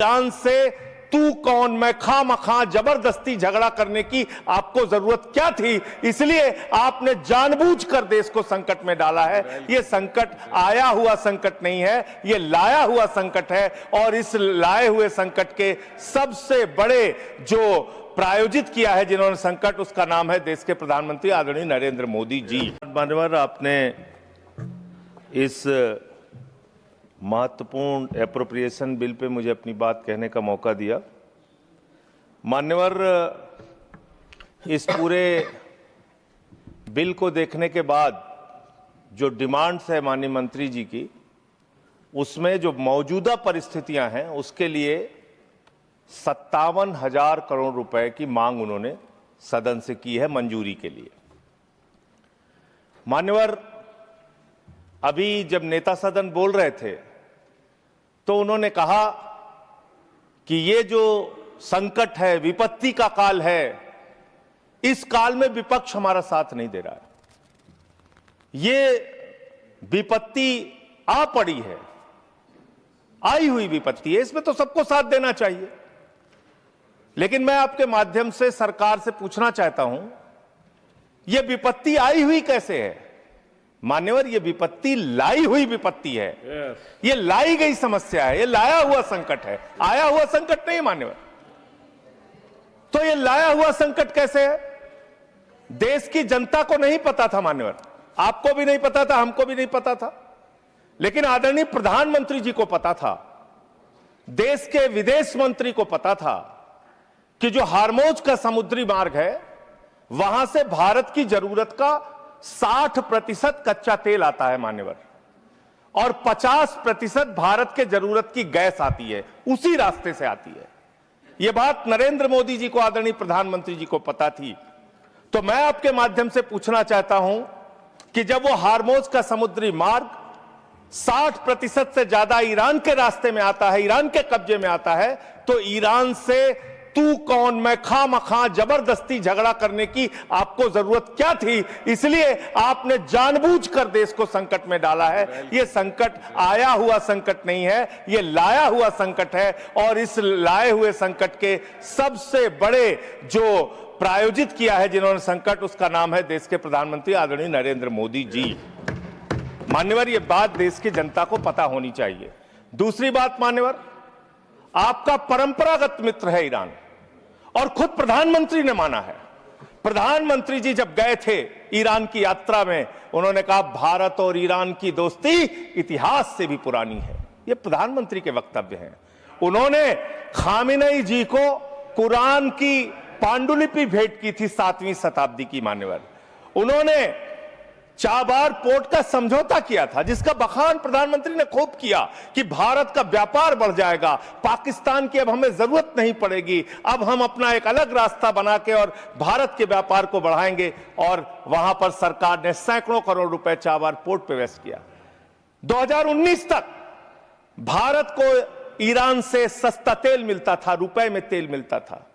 Iran से तू कौन मैं खामखा जबरदस्ती झगड़ा करने की आपको जरूरत क्या थी? इसलिए आपने जानबूझकर देश को संकट में डाला है। यह संकट आया हुआ संकट नहीं है, यह लाया हुआ संकट है। और इस लाए हुए संकट के सबसे बड़े जो प्रायोजित किया है जिन्होंने संकट, उसका नाम है देश के प्रधानमंत्री आदरणीय नरेंद्र मोदी जी। मान्यवर, आपने इस महत्वपूर्ण एप्रोप्रिएशन बिल पे मुझे अपनी बात कहने का मौका दिया। मान्यवर, इस पूरे बिल को देखने के बाद जो डिमांड्स है माननीय मंत्री जी की, उसमें जो मौजूदा परिस्थितियां हैं उसके लिए 57,000 करोड़ रुपए की मांग उन्होंने सदन से की है मंजूरी के लिए। मान्यवर, अभी जब नेता सदन बोल रहे थे तो उन्होंने कहा कि ये जो संकट है, विपत्ति का काल है, इस काल में विपक्ष हमारा साथ नहीं दे रहा है। ये विपत्ति आ पड़ी है, आई हुई विपत्ति है, इसमें तो सबको साथ देना चाहिए। लेकिन मैं आपके माध्यम से सरकार से पूछना चाहता हूं, यह विपत्ति आई हुई कैसे है? मान्यवर, यह विपत्ति लाई हुई विपत्ति है। यह लाई गई समस्या है, यह लाया हुआ संकट है, आया हुआ संकट नहीं मान्यवर। तो यह लाया हुआ संकट कैसे है? देश की जनता को नहीं पता था मान्यवर, आपको भी नहीं पता था, हमको भी नहीं पता था, लेकिन आदरणीय प्रधानमंत्री जी को पता था, देश के विदेश मंत्री को पता था कि जो हार्मोज का समुद्री मार्ग है वहां से भारत की जरूरत का 60% कच्चा तेल आता है मान्यवर, और 50% भारत के जरूरत की गैस आती है, उसी रास्ते से आती है। यह बात नरेंद्र मोदी जी को, आदरणीय प्रधानमंत्री जी को पता थी। तो मैं आपके माध्यम से पूछना चाहता हूं कि जब वो हार्मोज का समुद्री मार्ग 60% से ज्यादा ईरान के रास्ते में आता है, ईरान के कब्जे में आता है, तो ईरान से तू कौन मैं खामखा जबरदस्ती झगड़ा करने की आपको जरूरत क्या थी? इसलिए आपने जानबूझकर देश को संकट में डाला है। यह संकट आया हुआ संकट नहीं है, यह लाया हुआ संकट है। और इस लाए हुए संकट के सबसे बड़े जो प्रायोजित किया है जिन्होंने संकट, उसका नाम है देश के प्रधानमंत्री आदरणीय नरेंद्र मोदी जी। मान्यवर, यह बात देश की जनता को पता होनी चाहिए। दूसरी बात मान्यवर, आपका परंपरागत मित्र है ईरान, और खुद प्रधानमंत्री ने माना है। प्रधानमंत्री जी जब गए थे ईरान की यात्रा में, उन्होंने कहा भारत और ईरान की दोस्ती इतिहास से भी पुरानी है। ये प्रधानमंत्री के वक्तव्य हैं। उन्होंने खामेनेई जी को कुरान की पांडुलिपि भेंट की थी 7वीं शताब्दी की मान्यवर। उन्होंने चाबार पोर्ट का समझौता किया था, जिसका बखान प्रधानमंत्री ने खूब किया कि भारत का व्यापार बढ़ जाएगा, पाकिस्तान की अब हमें जरूरत नहीं पड़ेगी, अब हम अपना एक अलग रास्ता बना के और भारत के व्यापार को बढ़ाएंगे। और वहां पर सरकार ने सैकड़ों करोड़ रुपए चाबार पोर्ट पे वेस्ट किया। 2019 तक भारत को ईरान से सस्ता तेल मिलता था, रुपए में तेल मिलता था,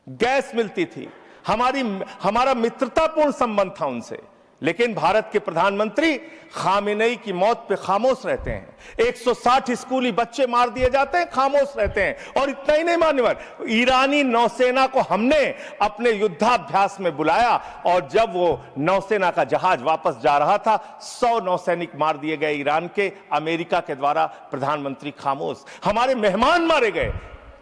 गैस मिलती थी, हमारा मित्रतापूर्ण संबंध था उनसे। लेकिन भारत के प्रधानमंत्री खामेनेई की मौत पे खामोश रहते हैं। 160 स्कूली बच्चे मार दिए जाते हैं, खामोश रहते हैं। और इतना ही नहीं मान्यवर, ईरानी नौसेना को हमने अपने युद्धाभ्यास में बुलाया, और जब वो नौसेना का जहाज वापस जा रहा था, 100 नौसैनिक मार दिए गए ईरान के, अमेरिका के द्वारा। प्रधानमंत्री खामोश। हमारे मेहमान मारे गए,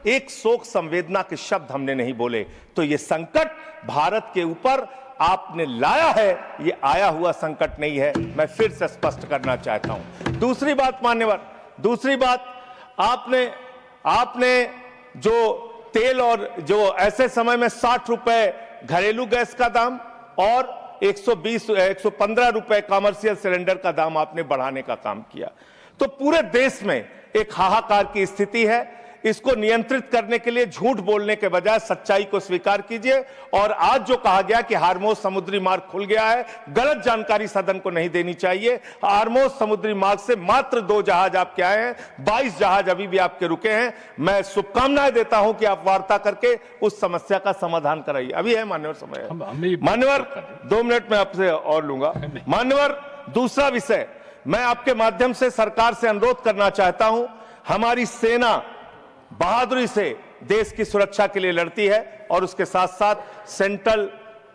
एक शोक संवेदना के शब्द हमने नहीं बोले। तो ये संकट भारत के ऊपर आपने लाया है, ये आया हुआ संकट नहीं है, मैं फिर से स्पष्ट करना चाहता हूं। दूसरी बात मान्यवर, दूसरी बात, आपने जो तेल और जो ऐसे समय में 60 रुपए घरेलू गैस का दाम और 115 रुपए कमर्शियल सिलेंडर का दाम आपने बढ़ाने का काम किया। तो पूरे देश में एक हाहाकार की स्थिति है। इसको नियंत्रित करने के लिए झूठ बोलने के बजाय सच्चाई को स्वीकार कीजिए। और आज जो कहा गया कि हार्मोज समुद्री मार्ग खुल गया है, गलत जानकारी सदन को नहीं देनी चाहिए। हार्मोज समुद्री मार्ग से मात्र 2 जहाज आपके आए हैं, 22 जहाज अभी भी आपके रुके हैं। मैं शुभकामनाएं देता हूं कि आप वार्ता करके उस समस्या का समाधान कराइए। अभी है मान्यवर समय है। मान्यवर, 2 मिनट में आपसे और लूंगा। मान्यवर, दूसरा विषय, मैं आपके माध्यम से सरकार से अनुरोध करना चाहता हूं, हमारी सेना बहादुरी से देश की सुरक्षा के लिए लड़ती है और उसके साथ साथ सेंट्रल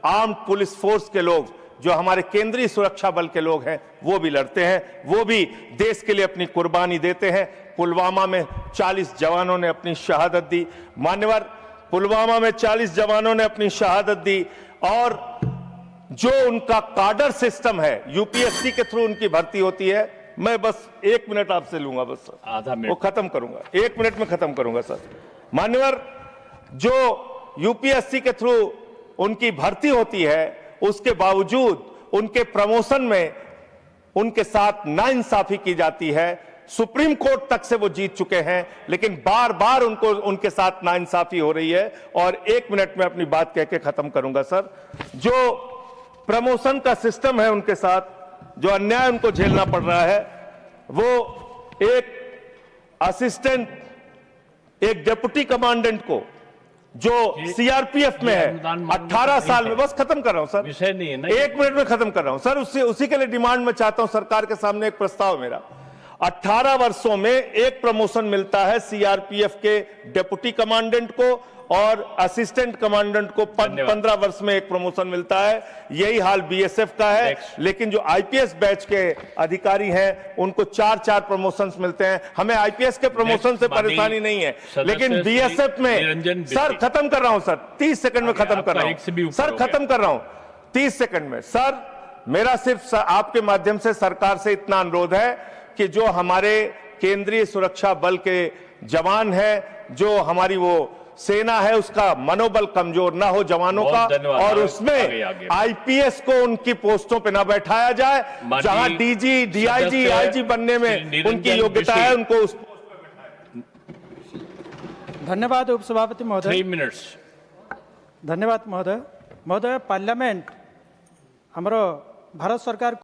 आर्म्ड पुलिस फोर्स के लोग, जो हमारे केंद्रीय सुरक्षा बल के लोग हैं, वो भी लड़ते हैं, वो भी देश के लिए अपनी कुर्बानी देते हैं। पुलवामा में 40 जवानों ने अपनी शहादत दी। मान्यवर, पुलवामा में 40 जवानों ने अपनी शहादत दी और जो उनका काडर सिस्टम है, यूपीएससी के थ्रू उनकी भर्ती होती है। मैं बस 1 मिनट आपसे लूंगा, बस सर, आधा मिनट, वो खत्म करूंगा, 1 मिनट में खत्म करूंगा सर। मान्यवर, जो यूपीएससी के थ्रू उनकी भर्ती होती है, उसके बावजूद उनके प्रमोशन में उनके साथ नाइंसाफी की जाती है। सुप्रीम कोर्ट तक से वो जीत चुके हैं, लेकिन बार बार उनके साथ नाइंसाफी हो रही है। और 1 मिनट में अपनी बात कह के खत्म करूंगा सर। जो प्रमोशन का सिस्टम है उनके साथ, जो अन्याय उनको झेलना पड़ रहा है, वो एक असिस्टेंट, एक डिप्टी कमांडेंट को जो सीआरपीएफ में है, 18 साल में, बस खत्म कर रहा हूं सर, विषय नहीं है ना, 1 मिनट में खत्म कर रहा हूं सर। उसी के लिए डिमांड में चाहता हूं, सरकार के सामने एक प्रस्ताव मेरा। 18 वर्षों में एक प्रमोशन मिलता है सीआरपीएफ के डिप्टी कमांडेंट को और असिस्टेंट कमांडेंट को 15 वर्ष में एक प्रमोशन मिलता है। यही हाल बीएसएफ का है। लेकिन जो आईपीएस बैच के अधिकारी हैं, उनको 4-4 प्रमोशंस मिलते हैं। हमें आईपीएस के प्रमोशन से परेशानी नहीं है, लेकिन बीएसएफ में, सर खत्म कर रहा हूं सर, 30 सेकंड में खत्म कर रहा हूं सर, खत्म कर रहा हूं 30 सेकंड में सर। मेरा सिर्फ आपके माध्यम से सरकार से इतना अनुरोध है कि जो हमारे केंद्रीय सुरक्षा बल के जवान हैं, जो हमारी वो सेना है, उसका मनोबल कमजोर ना हो जवानों का, और उसमें आईपीएस को उनकी पोस्टों पे ना बैठाया जाए। जहां डीजी, डीआईजी, आईजी बनने में उनकी योग्यता है, उनको उस पोस्ट पे बैठाया। धन्यवाद उपसभापति महोदय। 3 मिनट्स। धन्यवाद महोदय। महोदय, पार्लियामेंट हमरो भारत सरकार